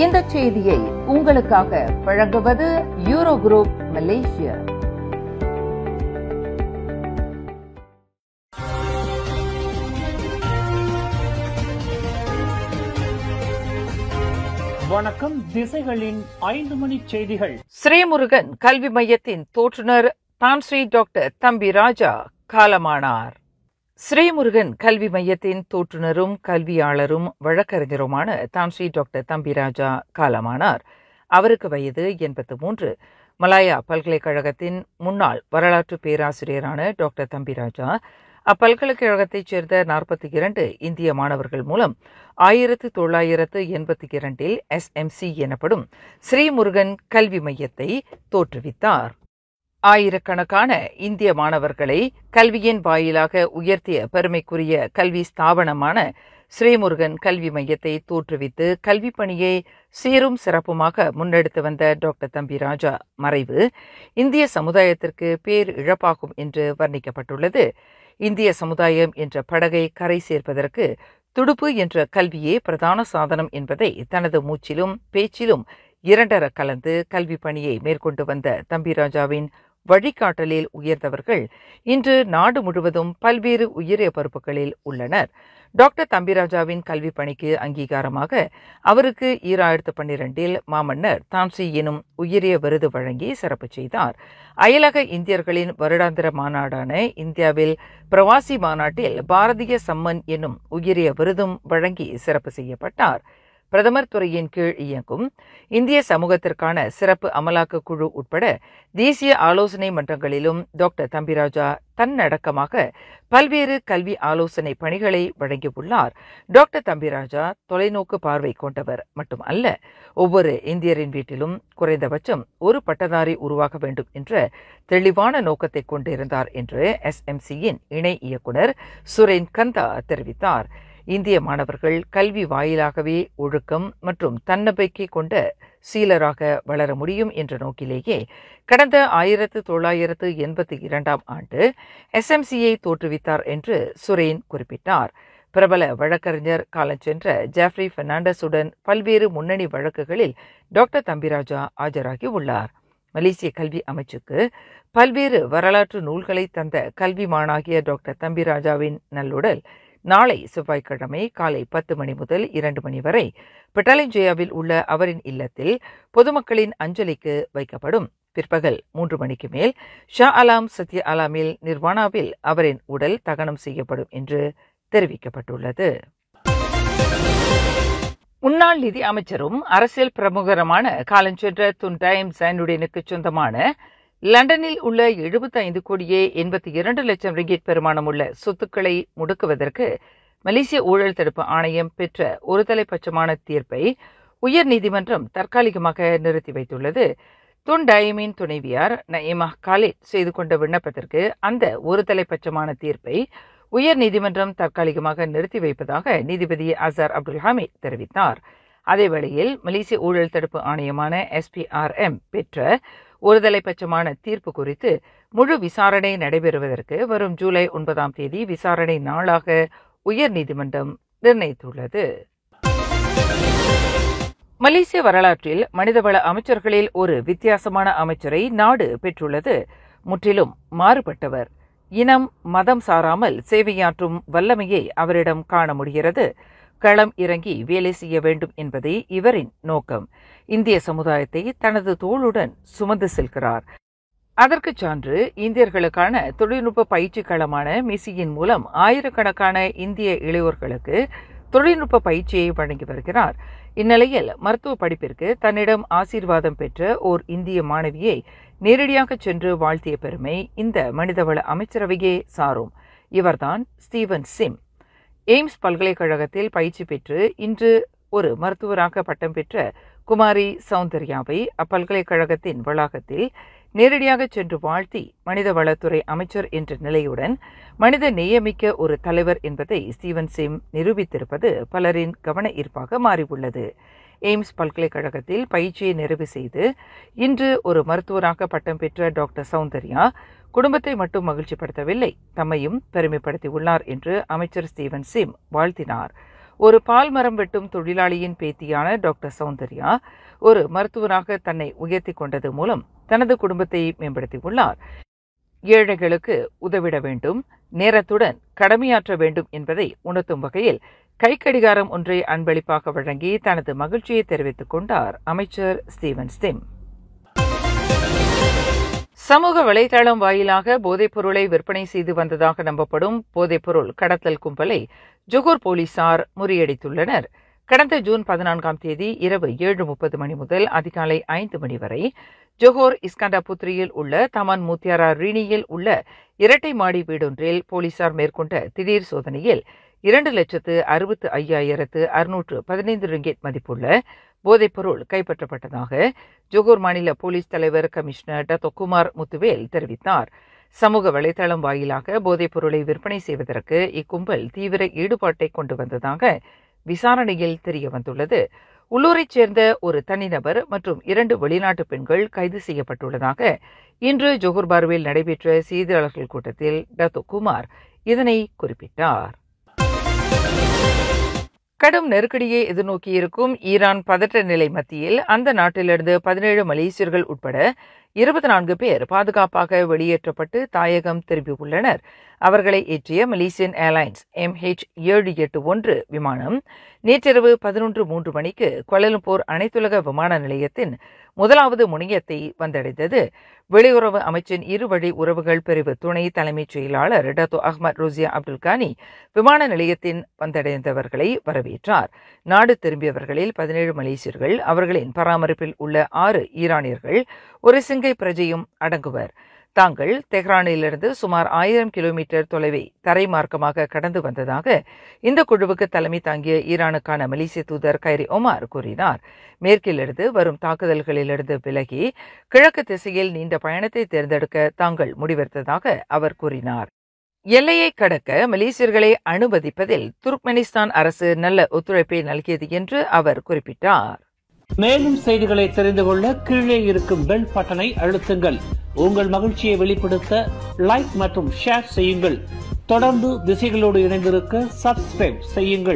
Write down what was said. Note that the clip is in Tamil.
இந்த செய்தியை உங்களுக்காக வழங்குவது யூரோ குரூப் மலேசியா. வணக்கம். திசைகளின் 5 மணி செய்திகள். ஸ்ரீமுருகன் கல்வி மையத்தின் தோற்றுநர் தான் ஸ்ரீ டாக்டர் தம்பி ராஜா காலமானார். ஸ்ரீமுருகன் கல்வி மையத்தின் தோற்றுநரும் கல்வியாளரும் வழக்கறிஞருமான தான் ஸ்ரீ டாக்டர் தம்பி ராஜா காலமானார். அவருக்கு வயது 83. மலாயா பல்கலைக்கழகத்தின் முன்னாள் வரலாற்று பேராசிரியரான டாக்டர் தம்பி ராஜா அப்பல்கலைக்கழகத்தைச் சேர்ந்த 42 இந்திய மாணவர்கள் மூலம் 1982 SMC எனப்படும் ஸ்ரீமுருகன் கல்வி மையத்தை தோற்றுவித்தார். ஆயிரக்கணக்கான இந்திய மாணவர்களை கல்வியின் வாயிலாக உயர்த்திய பெருமைக்குரிய கல்வி ஸ்தாபனமான ஸ்ரீமுருகன் கல்வி மையத்தை தோற்றுவித்து கல்வி பணியை சீரும் சிறப்புமாக முன்னெடுத்து வந்த டாக்டர் தம்பி ராஜா மறைவு இந்திய சமுதாயத்திற்கு பேர் இழப்பாகும் என்று வர்ணிக்கப்பட்டுள்ளது. இந்திய சமுதாயம் என்ற படகை கரை சேர்ப்பதற்கு துடுப்பு என்ற கல்வியே பிரதான சாதனம் என்பதை தனது மூச்சிலும் பேச்சிலும் இரண்டர கலந்து கல்வி பணியை மேற்கொண்டு வந்த தம்பிராஜாவின் வழிகாட்டலில் உயர்ந்தவர்கள் இன்று நாடு முழுவதும் பல்வேறு உயரிய பொறுப்புகளில் உள்ளனர். டாக்டர் தம்பிராஜாவின் கல்வி பணிக்கு அங்கீகாரமாக அவருக்கு 2012 மாமன்னர் தான்சி எனும் உயரிய விருது வழங்கி சிறப்பு செய்தார். அயலக இந்தியர்களின் வருடாந்திர மாநாடான இந்தியாவில் பிரவாசி மாநாட்டில் பாரதிய சம்மன் என்னும் உயரிய விருதும் வழங்கி சிறப்பு செய்யப்பட்டார். பிரதமர் துறையின் கீழ் இயங்கும் இந்திய சமூகத்திற்கான சிறப்பு அமலாக்க குழு உட்பட தேசிய ஆலோசனை மன்றங்களிலும் டாக்டர் தம்பிராஜா தன்னடக்கமாக பல்வேறு கல்வி ஆலோசனை பணிகளை வழங்கியுள்ளார். டாக்டர் தம்பிராஜா தொலைநோக்கு பார்வை கொண்டவர் மட்டுமல்ல, ஒவ்வொரு இந்தியரின் வீட்டிலும் குறைந்தபட்சம் ஒரு பட்டதாரி உருவாக வேண்டும் என்ற தெளிவான நோக்கத்தை கொண்டிருந்தார் என்று SMCயின் இணை இயக்குனர் சுரேன் கந்தா தெரிவித்தார். இந்திய மாணவர்கள் கல்வி வாயிலாகவே ஒழுக்கம் மற்றும் தன்னம்பிக்கை கொண்ட சீலராக வளர முடியும் என்ற நோக்கிலேயே கடந்த 1982 SMCயை தோற்றுவித்தார் என்று சுரேன் குறிப்பிட்டார். பிரபல வழக்கறிஞர் காலஞ்சென்ற ஜாஃப்ரி பெர்னாண்டஸுடன் பல்வேறு முன்னணி வழக்குகளில் டாக்டர் தம்பிராஜா ஆஜராகி உள்ளார். மலேசிய கல்வி அமைச்சுக்கு பல்வேறு வரலாற்று நூல்களை தந்த கல்விமானாகிய டாக்டர் தம்பிராஜாவின் நல்லுடல் நாளை செவ்வாய்க்கிழமை காலை 10 மணி முதல் 2 மணி வரை பெட்டாலிஞ்சேயாவில் உள்ள அவரின் இல்லத்தில் பொதுமக்களின் அஞ்சலிக்கு வைக்கப்படும். பிற்பகல் 3 மணிக்கு மேல் ஷா அலாம் சத்ய அலாமில் நிர்வாணாவில் அவரின் உடல் தகனம் செய்யப்படும் என்று தெரிவிக்கப்பட்டுள்ளது. முன்னாள் நிதி அமைச்சரும் அரசியல் பிரமுகருமான காலஞ்சென்ற துன் டைம் சைனுடனுக்கு சொந்தமான லண்டனில் உள்ள 75 கோடியே 82 லட்சம் ரிங்கிட் பெறுமானமுள்ள சொத்துக்களை முடக்குவதற்கு மலேசிய ஊழல் தடுப்பு ஆணையம் பெற்ற ஒருதலைப்பட்சமான தீர்ப்பை உயர் நீதிமன்றம் தற்காலிகமாக நிறுத்தி வைத்துள்ளது. துன் டயமின் துணைவியார் நயீமா காலித் செய்து கொண்ட விண்ணப்பத்திற்கு அந்த ஒருதலைப்பட்சமான தீர்ப்பை உயர் நீதிமன்றம் தற்காலிகமாக நிறுத்தி வைப்பதாக நீதிபதி அசார் அப்துல் ஹமீத் தெரிவித்தார். அதேவேளையில் மலேசிய ஊழல் தடுப்பு ஆணையமான SPRM பெற்ற ஒருதலைப்பட்சமான தீர்ப்பு குறித்து முழு விசாரணை நடைபெறுவதற்கு வரும் ஜூலை 9 விசாரணை நாளாக உயர் நீதிமன்றம் நிர்ணயித்துள்ளது. மலேசிய வரலாற்றில் மனிதவள அமைச்சர்களில் ஒரு வித்தியாசமான அமைச்சரை நாடு பெற்றுள்ளது. முற்றிலும் மாறுபட்டவர். இனம் மதம் சாராமல் சேவையாற்றும் வல்லமையை அவரிடம் காண முடிகிறது. களம் இறங்கி வேலை செய்ய வேண்டும் என்பதே இவரின் நோக்கம். இந்திய சமுதாயத்தை தனது தோளுடன் சுமந்து செல்கிறார். அதற்கு சான்று இந்தியர்களுக்கான தொழில்நுட்ப பயிற்சி களமான மிசியின் மூலம் ஆயிரக்கணக்கான இந்திய இளையோர்களுக்கு தொழில்நுட்ப பயிற்சியை வழங்கி வருகிறார். இந்நிலையில் மருத்துவ படிப்பிற்கு தன்னிடம் ஆசீர்வாதம் பெற்ற ஓர் இந்திய மாணவியை நேரடியாக சென்று வாழ்த்திய பெருமை இந்த மனிதவள அமைச்சரவையே சாரும். இவர்தான் ஸ்டீவன் சிம். எய்ம்ஸ் பல்கலைக்கழகத்தில் பயிற்சி பெற்று இன்று ஒரு மருத்துவராக பட்டம் பெற்ற குமாரி சௌந்தர்யாவை அப்பல்கலைக்கழகத்தின் வளாகத்தில் நேரடியாக சென்று வாழ்த்தி மனிதவளத்துறை அமைச்சர் என்ற நிலையுடன் மனித நேயமிக்க ஒரு தலைவர் என்பதை ஸ்டீவன் சிம் நிரூபித்திருப்பது பலரின் கவன ஈர்ப்பாக மாறியுள்ளது. எய்ம்ஸ் பல்கலைக்கழகத்தில் பயிற்சியை நிறைவு செய்து இன்று ஒரு மருத்துவராக பட்டம் பெற்ற டாக்டர் சௌந்தர்யா குடும்பத்தை மட்டும் மகிழ்ச்சிப்படுத்தவில்லை, தம்மையும் பெருமைப்படுத்தியுள்ளார் என்று அமைச்சர் ஸ்டீவன் சிம் வாழ்த்தினார். ஒரு பால் மரம் வெட்டும் தொழிலாளியின் பேத்தியான டாக்டர் சௌந்தர்யா ஒரு மருத்துவராக தன்னை உயர்த்தி கொண்டது மூலம் தனது குடும்பத்தை மேம்படுத்தியுள்ளார். ஏழைகளுக்கு உதவிட வேண்டும், நேரத்துடன் கடமையாற்ற வேண்டும் என்பதை உணர்த்தும் வகையில் கைக்கடிகாரம் ஒன்றை அன்பளிப்பாக வழங்கி தனது மகிழ்ச்சியை தெரிவித்துக் கொண்டார் அமைச்சர் ஸ்டீவன் ஸ்டிம். சமூக வலைதளம் வாயிலாக போதைப்பொருளை விற்பனை செய்து வந்ததாக நம்பப்படும் போதைப்பொருள் கடத்தல் கும்பலை ஜொகூர் போலீசார் முறியடித்துள்ளனர். கடந்த ஜூன் 14ஆம் தேதி இரவு 7:30 மணி முதல் அதிகாலை 5 மணி வரை ஜொகூர் இஸ்கண்டாபுத்ரியில் உள்ள தமான் மூத்தியாரா ரீனியில் உள்ள இரட்டை மாடி வீடொன்றில் போலீசார் மேற்கொண்ட திடீர் சோதனையில் 2,65,615 ரிங்கெட் மதிப்புள்ள போதைப்பொருள் கைப்பற்றப்பட்டதாக ஜொகூர் மாநில போலீஸ் தலைவர் கமிஷனர் டத்தோ குமார் முத்துவேல் தெரிவித்தார். சமூக வலைதளம் வாயிலாக போதைப்பொருளை விற்பனை செய்வதற்கு இக்கும்பல் தீவிர ஈடுபாட்டை கொண்டு வந்ததாக விசாரணையில் தெரியவந்துள்ளது. உள்ளூரைச் சேர்ந்த ஒரு தனிநபர் மற்றும் 2 வெளிநாட்டு பெண்கள் கைது செய்யப்பட்டுள்ளதாக இன்று ஜொகூர் பார்வில் நடைபெற்ற செய்தியாளர்கள் கூட்டத்தில் டத்தோ குமார் இதனை குறிப்பிட்டார். கடும் நெருக்கடியை எதிர்நோக்கியிருக்கும் ஈரான் பதற்ற நிலை மத்தியில் அந்த நாட்டிலிருந்து 17 மலேசியர்கள் உட்பட 24 பேர் பாதுகாப்பாக வெளியேற்றப்பட்டு தாயகம் திரும்பியுள்ளனர். அவர்களை ஏற்றிய மலேசியன் ஏர்லைன்ஸ் MH781 விமானம் நேற்றிரவு 11:03 மணிக்கு கோலாலம்பூர் அனைத்துலக விமான நிலையத்தின் முதலாவது முனையத்தை வந்தடைந்தது. வெளியுறவு அமைச்சின் இருவழி உறவுகள் பிரிவு துணை தலைமைச் செயலாளர் டத்தோ அஹ்மத் ரோசியா அப்துல் கானி விமான நிலையத்தின் வந்தடைந்தவர்களை வரவேற்றார். நாடு திரும்பியவர்களில் 17 மலேசியர்கள், அவர்களின் பராமரிப்பில் உள்ள 6 ஈரானியர்கள், ஒரு சிங்கை பிரஜையும் அடங்குவர். தாங்கள் தெஹ்ரானிலிருந்து சுமார் 1000 கிலோமீட்டர் தொலைவை தரைமார்க்கமாக கடந்து வந்ததாக இந்த குழுவுக்கு தலைமை தாங்கிய ஈரானுக்கான மலேசிய தூதர் கைரி ஒமார் கூறினார். மேற்கிலிருந்து வரும் தாக்குதல்களிலிருந்து விலகி கிழக்கு திசையில் நீண்ட பயணத்தை தேர்ந்தெடுக்க தாங்கள் முடிவெடுத்ததாக அவர் கூறினார். எல்லையை கடக்க மலேசியர்களை அனுமதிப்பதில் துர்க்மெனிஸ்தான் அரசு நல்ல ஒத்துழைப்பை நல்கியது என்று அவர் குறிப்பிட்டார். மேலும் செய்திகளை தெரிந்து கொள்ள கீழே இருக்கும் பெல் பட்டனை அழுத்துங்கள். உங்கள் மகிழ்ச்சியை வெளிப்படுத்த லைக் மற்றும் ஷேர் செய்யுங்கள். தொடர்ந்து திசைகளோடு இணைந்திருக்க சப்ஸ்கிரைப் செய்யுங்கள்.